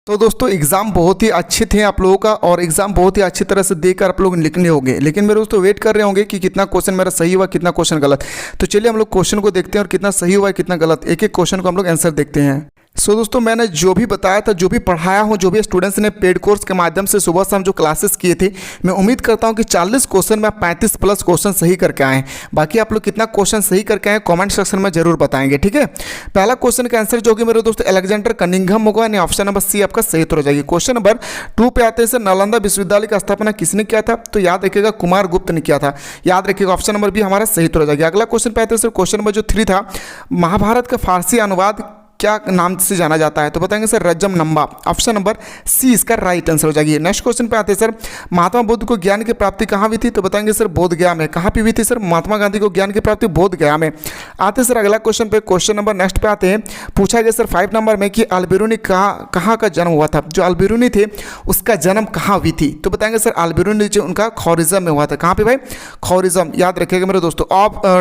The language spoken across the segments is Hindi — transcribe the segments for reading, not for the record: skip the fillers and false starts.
तो दोस्तों एग्ज़ाम बहुत ही अच्छे थे आप लोगों का और एग्ज़ाम बहुत ही अच्छी तरह से देकर आप लोग निकले होंगे। लेकिन मेरे दोस्तों वेट कर रहे होंगे कि कितना क्वेश्चन मेरा सही हुआ कितना क्वेश्चन गलत। तो चलिए हम लोग क्वेश्चन को देखते हैं और कितना सही हुआ है कितना गलत, एक एक क्वेश्चन को हम लोग आंसर देखते हैं। दोस्तों मैंने जो भी बताया था, जो भी पढ़ाया हूँ, जो भी स्टूडेंट्स ने पेड कोर्स के माध्यम से सुबह शाम जो क्लासेस किए थे, मैं उम्मीद करता हूँ कि 40 क्वेश्चन में 35 प्लस क्वेश्चन सही करके आए हैं। बाकी आप लोग कितना क्वेश्चन सही करके आए कमेंट सेक्शन में जरूर बताएंगे, ठीक है। पहला क्वेश्चन का आंसर जो कि मेरे दोस्तों अलेक्जेंडर कनिंघम होगा, यानी ऑप्शन नंबर सी आपका सही उत्तर हो जाएगी। क्वेश्चन नंबर 2 पे आते हैं सर, नालंदा विश्वविद्यालय का स्थापना किसने किया था? तो याद रखिएगा कुमार गुप्त ने किया था, याद रखिएगा ऑप्शन नंबर बी हमारा सही उत्तर हो जाएगा। अगला क्वेश्चन पे आते हैं सर, क्वेश्चन नंबर जो 3 था, महाभारत का फारसी अनुवाद क्या नाम से जाना जाता है? तो बताएंगे सर रजम नंबा, ऑप्शन नंबर सी इसका राइट आंसर हो जाएगी। नेक्स्ट क्वेश्चन पे आते हैं सर, महात्मा बुद्ध को ज्ञान की प्राप्ति कहाँ हुई थी? तो बताएंगे सर बोध गया में। कहाँ पे हुई थी सर महात्मा गांधी को ज्ञान की प्राप्ति? बोध गया में। आते हैं सर अगला क्वेश्चन पे, क्वेश्चन नंबर नेक्स्ट पे आते हैं, पूछा गया सर 5 नंबर में कि अल-बिरूनी कहाँ का जन्म हुआ था? जो अल-बिरूनी थे उसका जन्म कहाँ हुई थी? तो बताएंगे सर अल-बिरूनी जो उनका खोरिज्म में हुआ था। कहाँ पे भाई? खोरिज्म, याद रखिएगा मेरे दोस्तों।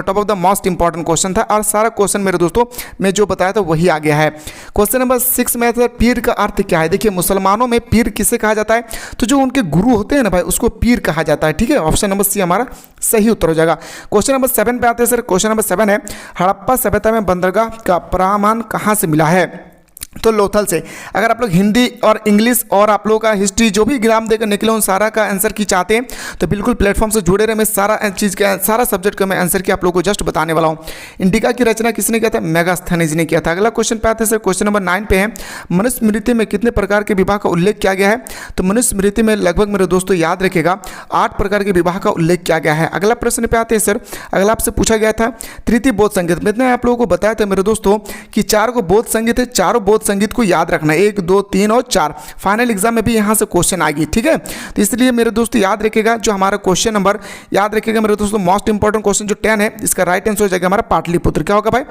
Top of the most important question था और सारा क्वेश्चन मेरे दोस्तों मैं जो बताया था वही आ गया है। क्वेश्चन नंबर 6 में सर पीर का अर्थ क्या है? देखिए मुसलमानों में पीर किसे कहा जाता है? तो जो उनके गुरु होते हैं ना भाई, उसको पीर कहा जाता है, ठीक है। ऑप्शन नंबर सी हमारा सही उत्तर हो जाएगा। क्वेश्चन नंबर 7 पे आते हैं सर, क्वेश्चन नंबर 7 है, हड़प्पा सभ्यता में बंदरगाह का प्रमाण कहाँ से मिला है? तो लोथल से। अगर आप लोग हिंदी और इंग्लिश और आप लोगों का हिस्ट्री जो भी एग्जाम देकर निकले उन सारा का आंसर की चाहते हैं तो बिल्कुल प्लेटफॉर्म से जुड़े रहे। मैं सारा चीज़ का सारा सब्जेक्ट का मैं आंसर की आप लोगों को जस्ट बताने वाला हूँ। इंडिका की रचना किसने किया था? मेगास्थनीज ने किया था। अगला क्वेश्चन पे आते हैं सर, क्वेश्चन नंबर 9 पे है, मनुस्मृति में कितने प्रकार के विवाह का उल्लेख किया गया है? तो मनुस्मृति में लगभग मेरे दोस्तों याद रखेगा 8 प्रकार के विवाह का उल्लेख किया गया है। अगला प्रश्न पे आते हैं सर, अगला आपसे पूछा गया था तृतीय बोध संगीत। मैंने आप लोगों को बताया था मेरे दोस्तों कि 4 को बोध संगीत है, चारों बोध संगीत को याद रखना, 1 2 3 और 4। फाइनल एग्जाम में भी यहां से क्वेश्चन आएगी, ठीक है। तो इसलिए मेरे दोस्तों याद रखिएगा जो हमारा क्वेश्चन नंबर, याद रखिएगा मेरे दोस्तों मोस्ट इंपॉर्टेंट क्वेश्चन जो 10 है इसका राइट आंसर हो जाएगा हमारा पाटलिपुत्र। क्या होगा भाई?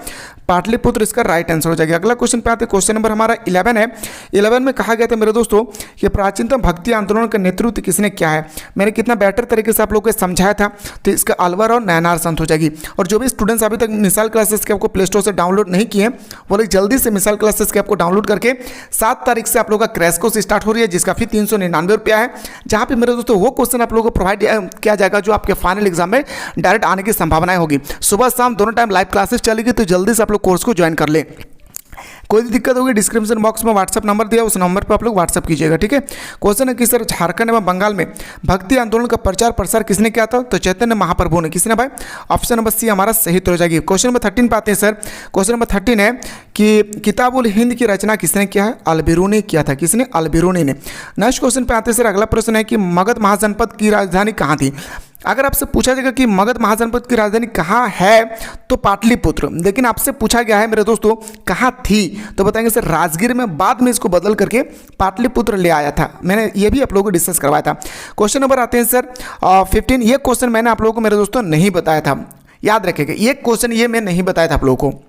पाटलिपुत्र इसका राइट आंसर हो जाएगा। अगला क्वेश्चन पे आते हैं, क्वेश्चन नंबर हमारा 11 है। 11 में कहा गया था मेरे दोस्तों कि प्राचीनतम भक्ति आंदोलन का नेतृत्व किसने किया है? मैंने कितना बेहतर तरीके से आप लोगों को समझाया था। तो इसका अलवर और नैनार संत हो जाएगी। और जो भी स्टूडेंट्स अभी तक मिसाल क्लासेस के आपको प्ले स्टोर से डाउनलोड नहीं किए वो लोग जल्दी से मिसाल क्लासेस के आपको डाउनलोड करके 7 तारीख से आप लोगों का क्रैश कोर्स स्टार्ट हो रही है जिसका फी 399 रुपया है, जहां पे मेरे दोस्तों वो क्वेश्चन आप लोगों को प्रोवाइड किया जाएगा जो आपके फाइनल एग्जाम में डायरेक्ट आने की संभावनाएं होगी। सुबह शाम दोनों टाइम लाइव क्लासेस चलेगी, तो जल्दी से आप लोग कोर्स को ज्वाइन कर ले। कोई भी दिक्कत होगी डिस्क्रिप्शन बॉक्स में व्हाट्सअप नंबर दिया, उस नंबर पर आप लोग व्हाट्सअप कीजिएगा, ठीक है। क्वेश्चन है कि सर झारखंड एवं बंगाल में भक्ति आंदोलन का प्रचार प्रसार किसने किया था? तो चैतन्य महाप्रभु ने। किसने भाई? ऑप्शन नंबर सी हमारा सही उत्तर हो जाएगी। क्वेश्चन नंबर 13 पे आते हैं सर, क्वेश्चन नंबर 13 है कि किताबुल हिंद की रचना किसने किया है? अल-बिरूनी ने किया था। किसने? अल-बिरूनी ने। नेक्स्ट क्वेश्चन पे आते हैं सर, अगला प्रश्न है कि मगध महाजनपद की राजधानी कहाँ थी? अगर आपसे पूछा जाएगा कि मगध महाजनपद की राजधानी कहाँ है तो पाटलिपुत्र, लेकिन आपसे पूछा गया है मेरे दोस्तों कहाँ थी? तो बताएंगे सर राजगीर में, बाद में इसको बदल करके पाटलिपुत्र ले आया था। मैंने ये भी आप लोगों को डिस्कस करवाया था। क्वेश्चन नंबर आते हैं सर 15। ये क्वेश्चन मैंने आप लोगों को मेरे दोस्तों नहीं बताया था, याद रखिएगा ये क्वेश्चन ये मैं नहीं बताया था आप लोगों को,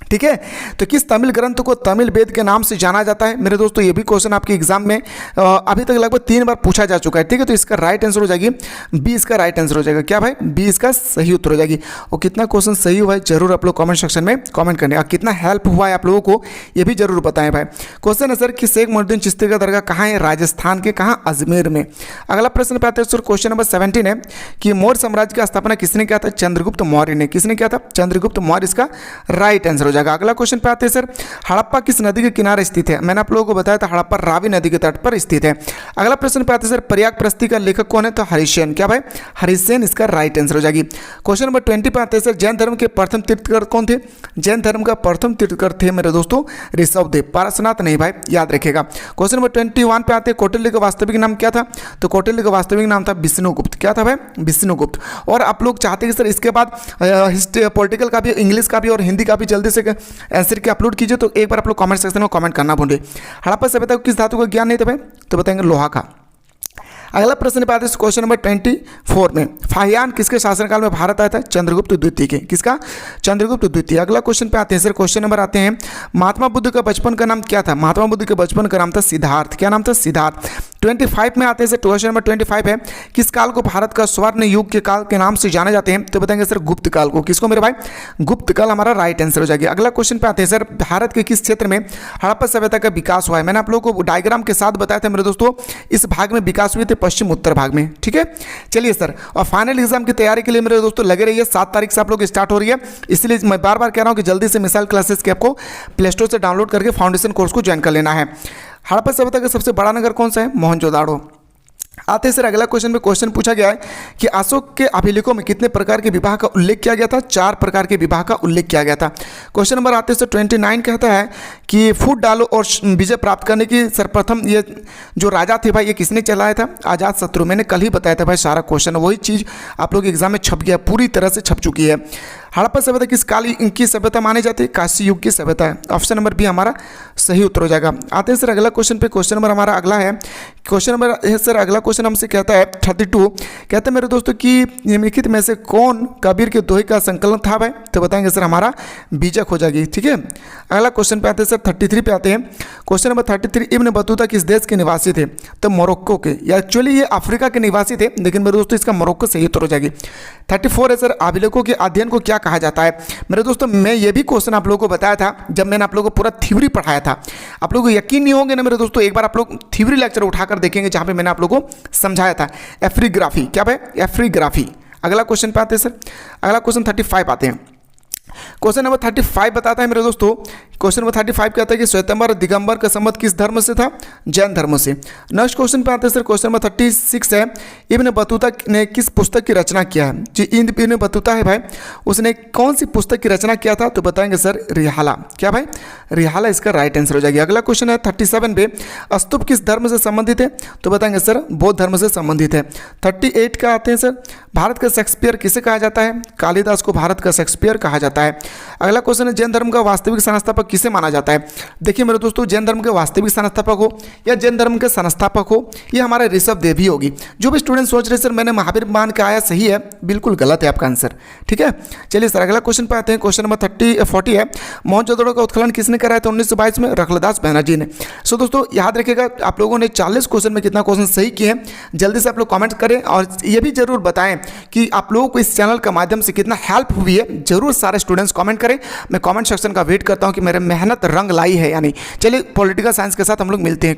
ठीक है। तो किस तमिल ग्रंथ को तमिल वेद के नाम से जाना जाता है? मेरे दोस्तों ये भी क्वेश्चन आपके एग्जाम में अभी तक लगभग 3 बार पूछा जा चुका है, ठीक है। तो इसका राइट आंसर हो जाएगी बी, इसका राइट आंसर हो जाएगा। क्या भाई? बी इसका सही उत्तर हो जाएगी। और कितना क्वेश्चन सही हुआ है जरूर आप लोग कमेंट सेक्शन में कमेंट करने, और कितना हेल्प हुआ है आप लोगों को ये भी जरूर बताएं भाई। क्वेश्चन है सर कि शेख मुहिउद्दीन चिश्ती का दरगाह कहाँ है? राजस्थान के कहाँ? अजमेर में। अगला प्रश्न पे आते हैं सर, क्वेश्चन नंबर 17 है कि मौर्य साम्राज्य की स्थापना किसने किया था? चंद्रगुप्त मौर्य ने। किसने किया था? चंद्रगुप्त मौर्य इसका राइट आंसर हो जाएगा। अगला क्वेश्चन आते हैं सर, हड़प्पा किस नदी के किनारे स्थित है? मैंने आप लोगों को बताया था हड़प्पा रावी नदी के तट पर स्थित है। अगला प्रश्न पे आते हैं सर, प्रयाग प्रस्ती का लेखक कौन है? तो हरिसेन। क्या भाई? हरिसेन इसका राइट आंसर हो जाएगी। क्वेश्चन नंबर 20 पे आते हैं सर, जैन धर्म के प्रथम तीर्थकर कौन थे? जैन धर्म का प्रथम तीर्थकर थे मेरे दोस्तों ऋषभदेव, पारसनाथ नहीं भाई, याद रखिएगा। क्वेश्चन नंबर 21 पे आते हैं, कौटिल्य का वास्तविक नाम क्या था? तो कौटिल्य का वास्तविक नाम था विष्णुगुप्त। क्या था भाई? विष्णुगुप्त। और आप लोग चाहते हैं कि सर इसके बाद हिस्ट्री पॉलिटिकल का भी, इंग्लिश का भी और हिंदी का भी जल्दी से आंसर के अपलोड कीजिए, तो एक बार आप लोग कमेंट सेक्शन में कमेंट करना भूलिए। हड़प्पा सभ्यता को किस धातु का ज्ञान नहीं था भाई? तो बताएंगे लोहा का। अगला प्रश्न पे आते हैं क्वेश्चन नंबर 24 में, फाहियान किसके शासनकाल में भारत आया था? चंद्रगुप्त द्वितीय के। किसका? चंद्रगुप्त द्वितीय। अगला क्वेश्चन पे आते हैं सर, क्वेश्चन नंबर आते हैं, महात्मा बुद्ध का बचपन का नाम क्या था? महात्मा बुद्ध के बचपन का नाम था सिद्धार्थ। क्या नाम था? सिद्धार्थ। 25 में आते हैं सर। क्वेश्चन नंबर 25 है, किस काल को भारत का स्वर्ण युग के काल के नाम से जाने जाते हैं? तो बताएंगे सर गुप्त काल को। किसको मेरे भाई? गुप्त काल हमारा राइट आंसर हो जाएगा। अगला क्वेश्चन पे आते हैं सर, भारत के किस क्षेत्र में हड़प्पा सभ्यता का विकास हुआ है? मैंने आप लोगों को डायग्राम के साथ बताया था मेरे दोस्तों, इस भाग में विकास हुए थे पश्चिम उत्तर भाग में। ठीक है, चलिए सर, और फाइनल एग्जाम की तैयारी के लिए मेरे दोस्तों लगे रहिए। 7 तारीख से आप लोग स्टार्ट हो रही है, इसलिए मैं बार बार कह रहा हूँ कि जल्दी से मिसाइल क्लासेस के आपको प्ले स्टोर से डाउनलोड करके फाउंडेशन कोर्स को ज्वाइन कर लेना है। हड़प्पा सभ्यता का सबसे बड़ा नगर कौन सा है? मोहनजोदाड़ो। आते सर अगला क्वेश्चन में क्वेश्चन पूछा गया है कि अशोक के अभिलेखों में कितने प्रकार के विवाह का उल्लेख किया गया था? 4 प्रकार के विवाह का उल्लेख किया गया था। क्वेश्चन नंबर आते सर 29 कहता है कि फूट डालो और विजय प्राप्त करने की सर्वप्रथम ये जो राजा थे भाई, ये किसने चलाया था? अजात शत्रु। मैंने कल ही बताया था भाई, सारा क्वेश्चन वही चीज़ आप लोग एग्जाम में छप गया, पूरी तरह से छप चुकी है। हड़प्पा सभ्यता किस काल की सभ्यता मानी जाती है? कांस्य युग की सभ्यता है। ऑप्शन नंबर बी हमारा सही उत्तर हो जाएगा। आते हैं सर अगला क्वेश्चन पे। क्वेश्चन नंबर हमारा अगला है, क्वेश्चन नंबर है सर अगला क्वेश्चन हमसे कहता है 32, कहते हैं मेरे दोस्तों कि निम्नलिखित में से कौन कबीर के दोहे का संकलन था भाई? तो बताएंगे सर हमारा बीजक हो जाएगी। ठीक है, अगला क्वेश्चन पे आते हैं सर 33 पे आते हैं। क्वेश्चन नंबर 33, इब्न बतूता किस देश के निवासी थे? तो मोरक्को के, या एक्चुअली ये अफ्रीका के निवासी थे, लेकिन मेरे दोस्तों इसका मोरक्को सही उत्तर हो जाएगी। 34 है सर, अभिलेखों के अध्ययन को क्या कहा जाता है? मेरे दोस्तों मैं ये भी क्वेश्चन आप लोगों को बताया था जब मैंने आप लोगों को पूरा थ्योरी पढ़ाया था। आप लोगों को यकीन नहीं होंगे ना मेरे दोस्तों, एक बार आप लोग थ्योरी लेक्चर उठाकर देखेंगे जहाँ पे मैंने आप लोगों को समझाया था एफ्रीग्राफी। क्या भाई? एफ्रीग्राफी। अगला क्वेश्चन पे आते हैं सर, अगला क्वेश्चन 35 आते हैं। क्वेश्चन नंबर 35 बताता है मेरे दोस्तों, क्वेश्चन नंबर 35 कहता है कि श्वेतंबर दिगंबर का संबंध किस धर्म से था? जैन धर्म से। नेक्स्ट क्वेश्चन पे आते हैं सर, क्वेश्चन नंबर 36 है, इब्न बतूता ने किस पुस्तक की रचना किया है? जी इब्न बतूता है भाई, उसने कौन सी पुस्तक की रचना किया था? तो बताएंगे सर रिहाला। क्या भाई? रिहाला इसका राइट आंसर हो जाएगी। अगला क्वेश्चन है 37 पे, स्तूप किस धर्म से संबंधित है? तो बताएंगे सर बौद्ध धर्म से संबंधित है। 38 का आते हैं सर, भारत का शेक्सपियर किसे कहा जाता है? कालिदास को भारत का शेक्सपियर कहा जाता है। अगला क्वेश्चन है, जैन धर्म का वास्तविक संस्थापक किसे माना जाता है? देखिए मेरे दोस्तों, जैन धर्म के वास्तविक संस्थापक हो या जैन धर्म के संस्थापक हो, ये हमारे ऋषभ देव ही होगी। जो भी स्टूडेंट सोच रहे सर मैंने महावीर मान के आया सही है, बिल्कुल गलत है आपका आंसर। ठीक है, चलिए सर अगला क्वेश्चन पे आते हैं। क्वेश्चन नंबर 40 है, मोहनजोदड़ो का उत्खनन किसने कराया था 1922 में? रखलदास बनर्जी ने। सो दोस्तों याद रखिएगा, आप लोगों ने 40 क्वेश्चन में कितना क्वेश्चन सही किए हैं, जल्दी से आप लोग कमेंट करें और ये भी जरूर बताएं कि आप लोगों को इस चैनल के माध्यम से कितना हेल्प हुई है। जरूर सारे स्टूडेंट्स कमेंट करें, मैं कमेंट सेक्शन का वेट करता हूं कि मेरे मेहनत रंग लाई है या नहीं। चलिए पॉलिटिकल साइंस के साथ हम लोग मिलते हैं।